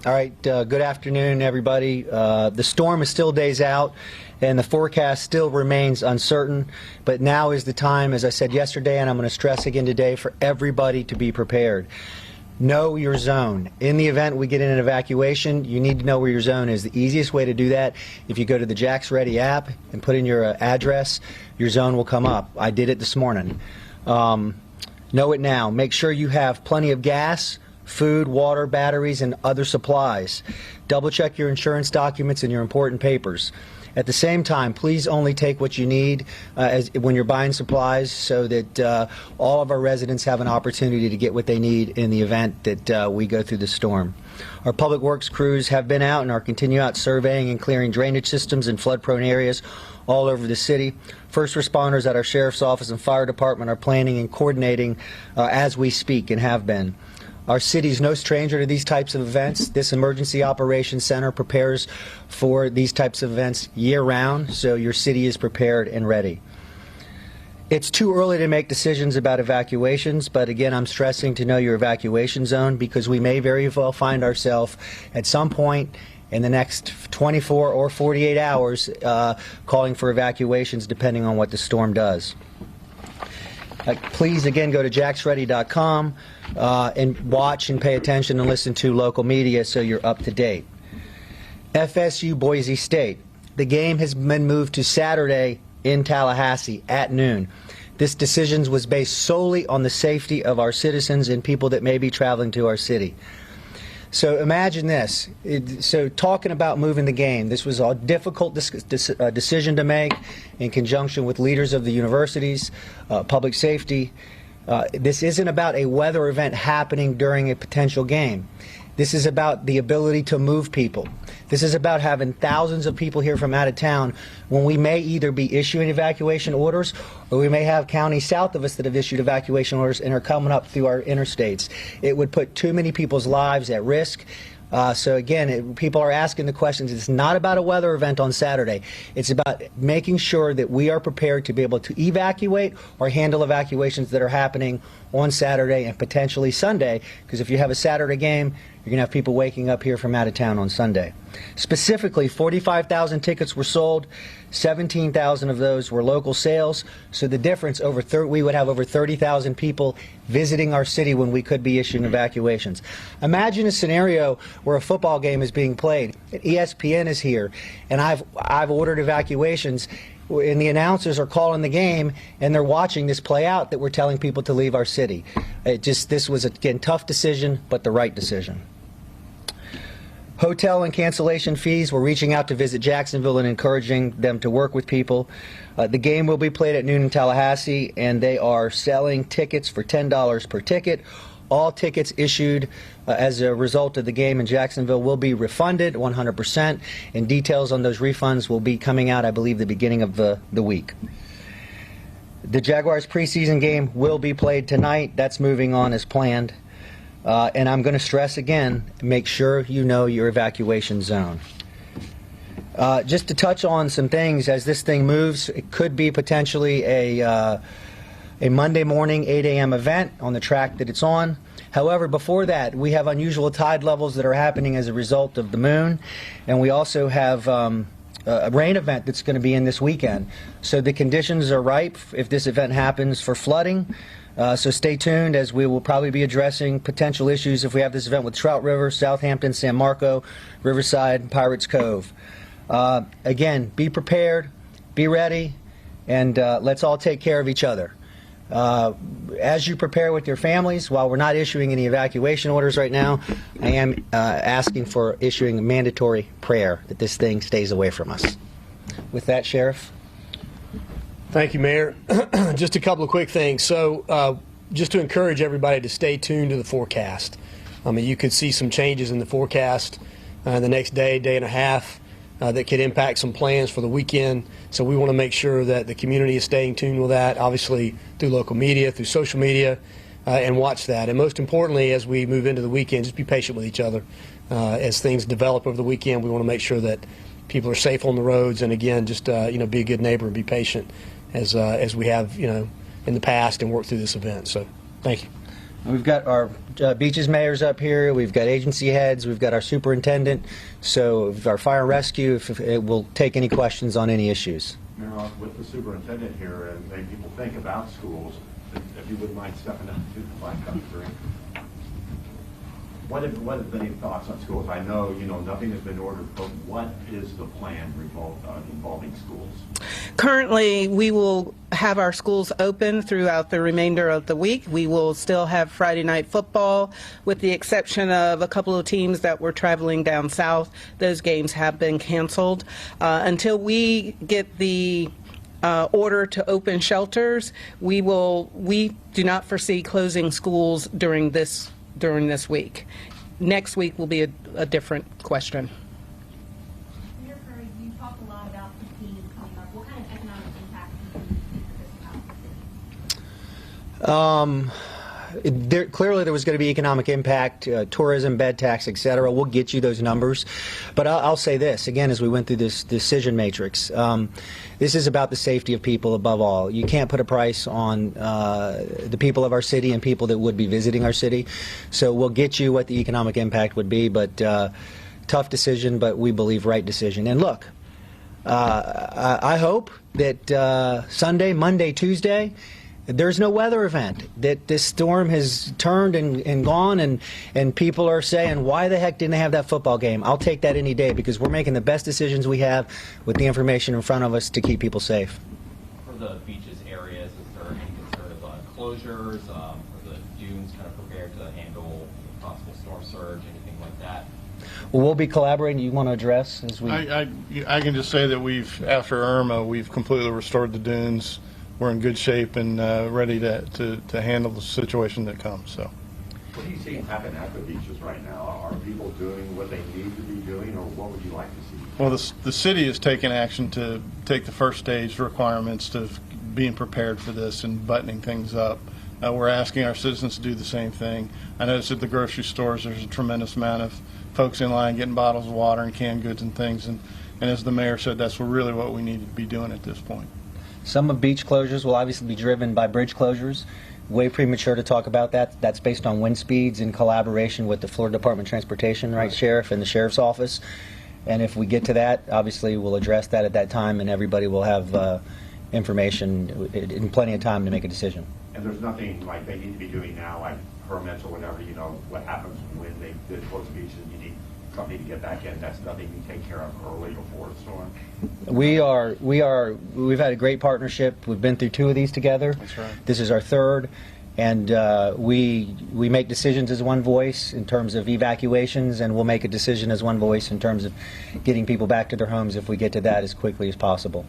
All right, good afternoon, everybody. The storm is still days out, and the forecast still remains uncertain, but now is the time, as I said yesterday, and I'm going to stress again today, for everybody to be prepared. Know your zone. In the event we get in an evacuation, you need to know where your zone is. The easiest way to do that, if you go to the Jax Ready app and put in your address, your zone will come up. I did it this morning. Know it now. Make sure you have plenty of gas, food, water, batteries, and other supplies. Double check your insurance documents and your important papers. At the same time, please only take what you need when you're buying supplies, so that all of our residents have an opportunity to get what they need in the event that we go through the storm. Our public works crews have been out and are continue out surveying and clearing drainage systems in flood-prone areas all over the city. First responders at our sheriff's office and fire department are planning and coordinating as we speak, and have been. Our city is no stranger to these types of events. This Emergency Operations Center prepares for these types of events year-round, so your city is prepared and ready. It's too early to make decisions about evacuations, but again, I'm stressing to know your evacuation zone, because we may very well find ourselves at some point in the next 24 or 48 hours calling for evacuations, depending on what the storm does. Please, again, go to jaxready.com and watch and pay attention and listen to local media so you're up to date. FSU Boise State. The game has been moved to Saturday in Tallahassee at noon. This decision was based solely on the safety of our citizens and people that may be traveling to our city. So imagine this. So talking about moving the game, this was a difficult decision to make in conjunction with leaders of the universities, public safety. This isn't about a weather event happening during a potential game. This is about the ability to move people. This is about having thousands of people here from out of town when we may either be issuing evacuation orders, or we may have counties south of us that have issued evacuation orders and are coming up through our interstates. It would put too many people's lives at risk. So again, people are asking the questions. It's not about a weather event on Saturday. It's about making sure that we are prepared to be able to evacuate or handle evacuations that are happening on Saturday and potentially Sunday, because if you have a Saturday game, you're going to have people waking up here from out of town on Sunday. Specifically, 45,000 tickets were sold. 17,000 of those were local sales. So the difference, we would have over 30,000 people visiting our city when we could be issuing evacuations. Imagine a scenario where a football game is being played. ESPN is here, and I've ordered evacuations, and the announcers are calling the game, and they're watching this play out, that we're telling people to leave our city. This was, again, tough decision, but the right decision. Hotel and cancellation fees. We're reaching out to Visit Jacksonville and encouraging them to work with people. The game will be played at noon in Tallahassee, and they are selling tickets for $10 per ticket. All tickets issued as a result of the game in Jacksonville will be refunded 100%, and details on those refunds will be coming out, I believe, the beginning of the week. The Jaguars preseason game will be played tonight. That's moving on as planned. And I'm going to stress again, make sure you know your evacuation zone. Just to touch on some things as this thing moves, it could be potentially a Monday morning 8 a.m. event on the track that it's on. However, before that, we have unusual tide levels that are happening as a result of the moon, and we also have a rain event that's going to be in this weekend. So the conditions are ripe if this event happens for flooding. So stay tuned, as we will probably be addressing potential issues if we have this event with Trout River, Southampton, San Marco, Riverside, Pirates Cove. Again, be prepared, be ready, and let's all take care of each other. As you prepare with your families, while we're not issuing any evacuation orders right now, I am asking for issuing a mandatory prayer that this thing stays away from us. With that, Sheriff. Thank you, Mayor. Just a couple of quick things. So just to encourage everybody to stay tuned to the forecast. I mean, you could see some changes in the forecast the next day, day and a half, that could impact some plans for the weekend. So we want to make sure that the community is staying tuned with that, obviously through local media, through social media, and watch that. And most importantly, as we move into the weekend, just be patient with each other. As things develop over the weekend, we want to make sure that people are safe on the roads, and again, just be a good neighbor and be patient as we have in the past, and work through this event. So thank you. We've got our beaches mayors up here. We've got agency heads. We've got our superintendent. So our fire and rescue, if it will take any questions on any issues. Mayor, with the superintendent here and made people think about schools, if you wouldn't mind stepping up to the mic up here. What have been your thoughts on schools? I know, nothing has been ordered, but what is the plan involving schools? Currently, we will have our schools open throughout the remainder of the week. We will still have Friday night football, with the exception of a couple of teams that were traveling down south. Those games have been canceled. Until we get the order to open shelters, we do not foresee closing schools during this week. Next week will be a different question. Mayor Curry, you talked a lot about the team coming up. What kind of economic impact do you think this will have? Clearly there was going to be economic impact, tourism, bed tax, etc. We'll get you those numbers. But I'll say this, again, as we went through this decision matrix, this is about the safety of people above all. You can't put a price on the people of our city and people that would be visiting our city. So we'll get you what the economic impact would be, but tough decision, but we believe right decision. And look, I hope that Sunday, Monday, Tuesday, there's no weather event, that this storm has turned and gone, and people are saying, why the heck didn't they have that football game? I'll take that any day, because we're making the best decisions we have with the information in front of us to keep people safe. For the beaches areas, is there any concern of closures? Are the dunes kind of prepared to handle possible storm surge, anything like that? Well, we'll be collaborating. You want to address as we? I can just say that after Irma, we've completely restored the dunes. We're in good shape and ready to handle the situation that comes. So, What do you see happen at the beaches right now? Are people doing what they need to be doing, or what would you like to see? well, the city has taken action to take the first stage requirements to being prepared for this and buttoning things up. We're asking our citizens to do the same thing. I noticed at the grocery stores there's a tremendous amount of folks in line getting bottles of water and canned goods and things, and as the mayor said, that's really what we need to be doing at this point. Some of beach closures will obviously be driven by bridge closures. Way premature to talk about that. That's based on wind speeds in collaboration with the Florida Department of Transportation, right, Sheriff, and the Sheriff's Office. And if we get to that, obviously we'll address that at that time, and everybody will have information in plenty of time to make a decision. And there's nothing like they need to be doing now, like permits or whatever, what happens when they did close beaches, you need somebody to get back in. That's nothing you take care of early before a storm. We've had a great partnership. We've been through 2 of these together. That's right. This is our 3rd, and we make decisions as one voice in terms of evacuations, and we'll make a decision as one voice in terms of getting people back to their homes if we get to that as quickly as possible.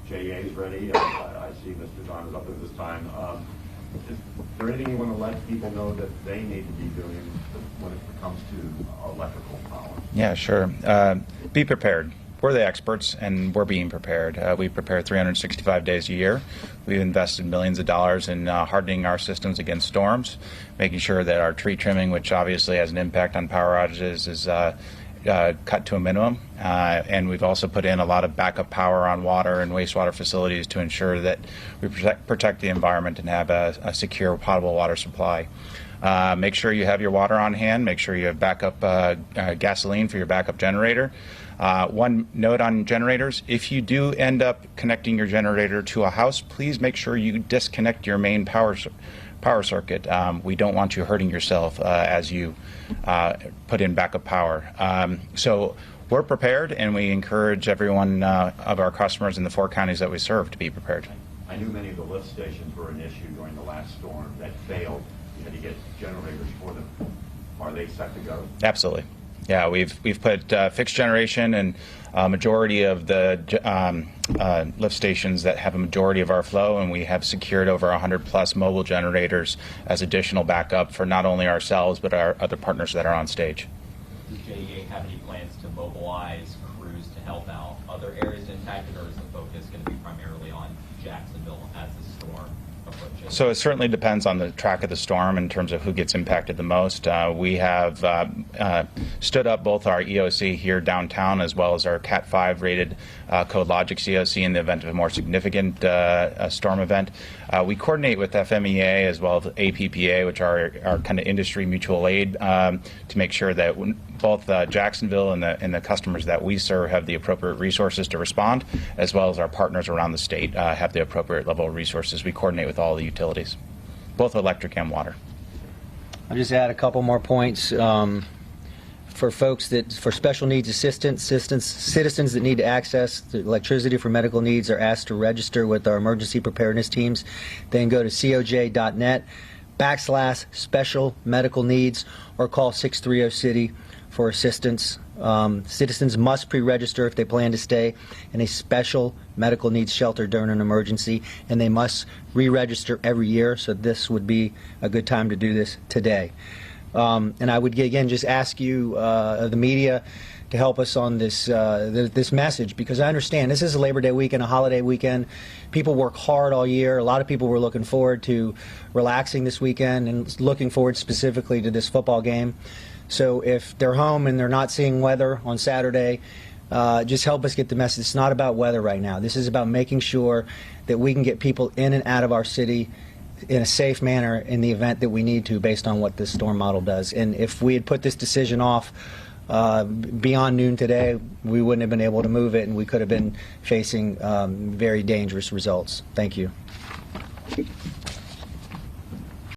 JA is ready. I see Mr. John is up at this time. Is there anything you want to let people know that they need to be doing when it comes to electrical power? Yeah, sure. Be prepared. We're the experts, and we're being prepared. We prepare 365 days a year. We've invested millions of dollars in hardening our systems against storms, making sure that our tree trimming, which obviously has an impact on power outages, is cut to a minimum. And we've also put in a lot of backup power on water and wastewater facilities to ensure that we protect the environment and have a secure potable water supply. Make sure you have your water on hand. Make sure you have backup gasoline for your backup generator. One note on generators: if you do end up connecting your generator to a house, please make sure you disconnect your main power circuit. We don't want you hurting yourself as you put in backup power. So we're prepared, and we encourage everyone of our customers in the 4 counties that we serve to be prepared. I knew many of the lift stations were an issue during the last storm that failed. You had to get generators for them. Are they set to go? Absolutely. Yeah, we've put fixed generation and a majority of the lift stations that have a majority of our flow, and we have secured over 100+ mobile generators as additional backup for not only ourselves but our other partners that are on stage. Does JEA have any plans to mobilize crews to help out other areas impacted, or is the focus going to be primarily on Jacksonville as the storm approach it? So it certainly depends on the track of the storm in terms of who gets impacted the most. We have stood up both our EOC here downtown as well as our Cat 5 rated CodeLogix EOC in the event of a more significant storm event. We coordinate with FMEA as well as APPA, which are our kind of industry mutual aid, to make sure that both Jacksonville and the customers that we serve have the appropriate resources to respond, as well as our partners around the state have the appropriate level of resources. We coordinate with all the utilities, both electric and water. I'll just add a couple more points. For folks for special needs assistance, citizens that need to access the electricity for medical needs are asked to register with our emergency preparedness teams. They can go to coj.net/special medical needs or call 630-CITY for assistance. Citizens must pre-register if they plan to stay in a special medical needs shelter during an emergency, and they must re-register every year, so this would be a good time to do this today. And I would again just ask you, the media, to help us on this this message, because I understand this is a Labor Day weekend, a holiday weekend. People work hard all year. A lot of people were looking forward to relaxing this weekend and looking forward specifically to this football game. So if they're home and they're not seeing weather on Saturday, just help us get the message. It's not about weather right now. This is about making sure that we can get people in and out of our city in a safe manner in the event that we need to, based on what this storm model does. And if we had put this decision off beyond noon today, we wouldn't have been able to move it, and we could have been facing very dangerous results. Thank you.